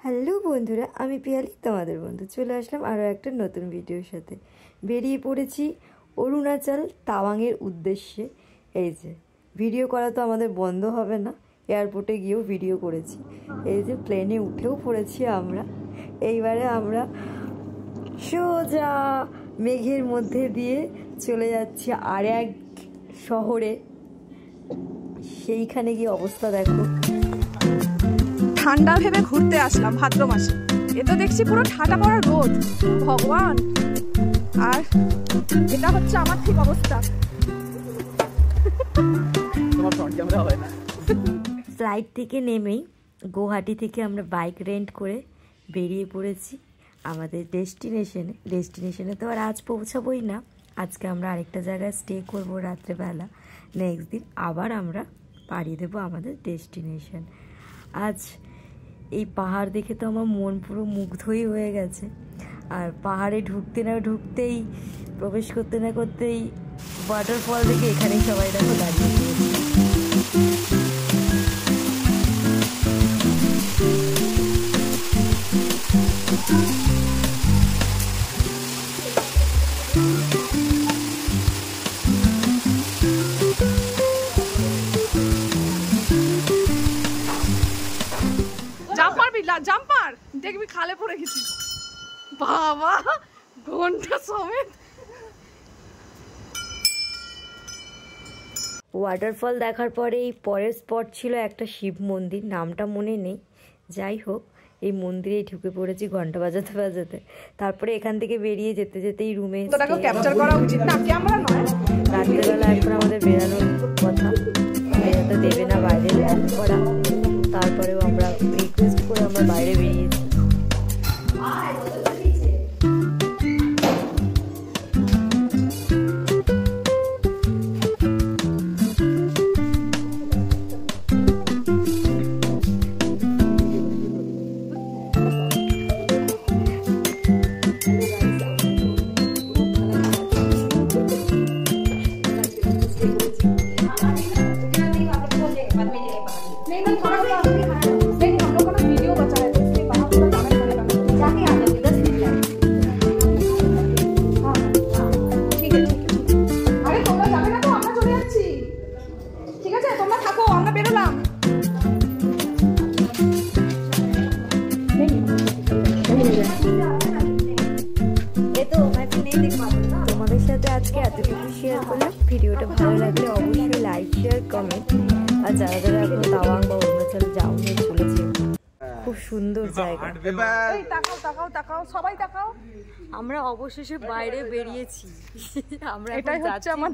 Hello বন্ধুরা, আমি পিয়ালি তোমাদের বন্ধু চলে আসলাম আরও একটা নতুন ভিডিওর সাথে। বেরিয়ে পড়েছি অরুণাচল তাওয়াংয়ের উদ্দেশ্যে। এই যে ভিডিও করা তো আমাদের বন্ধ হবে না, এয়ারপোর্টে গিয়েও ভিডিও করেছি। এই যে প্লেনে উঠেও পড়েছি আমরা। এইবারে আমরা সোজা মেঘের মধ্যে দিয়ে চলে যাচ্ছি আর এক শহরে। সেইখানে গিয়ে অবস্থা দেখো। ঠান্ডা ভেবে ঘুরতে আসলাম ভাদ্র মাসে, এ তো দেখছি পুরো ঠাটা পড়া রোদ, ভগবান। আর এটা হচ্ছে আমার ঠিক অবস্থা। ফ্লাইট থেকে নেমেই গুয়াহাটি থেকে আমরা বাইক রেন্ট করে বেরিয়ে পড়েছি আমাদের ডেস্টিনেশনে। তো আর আজ পৌঁছাবোই না, আজকে আমরা আরেকটা জায়গায় স্টে করবো রাত্রেবেলা। নেক্সট দিন আবার আমরা পাড়ি দেবো আমাদের ডেস্টিনেশন। আজ এই পাহাড় দেখে তো আমার মন পুরো মুগ্ধই হয়ে গেছে। আর পাহাড়ে ঢুকতে না ঢুকতেই, প্রবেশ করতে না করতেই ওয়াটারফল দেখে এখানেই সবাই দেখো দাঁড়িয়ে জাম্পার দেখবি খালে পড়ে গেছি বাবা, ঘন্টা সমেত। ওয়াটারফল দেখার পরে এই পরের স্পট ছিল একটা শিব মন্দির, নামটা মনে নেই। যাই হোক, এই মন্দিরে ঢুকে পড়েছি ঘন্টা বাজাতে বাজাতে। তারপরে এখান থেকে বেরিয়ে যেতে যেতেই রুমে রাত্রেবেলা এখন আমাদের বেরানোর কথা, বেরাতে দেবে না বাইরে করা। তারপরেও আমরা রিকোয়েস্ট করে আমরা বাইরে বেরিয়েছি। তোমাদের সাথে আজকে এতটুকু শেয়ার করলাম। ভিডিওটা ভালো লাগলে অবশ্যই লাইক, শেয়ার, কমেন্ট। আর যারা যারা এখন তাওয়াং বা অরুণাচল যাওনি চলেছে, খুব সুন্দর জায়গা। সবাই তাকাও। আমরা অবশেষে বাইরে বেরিয়েছি। আমরা এটাই হচ্ছে আমাদের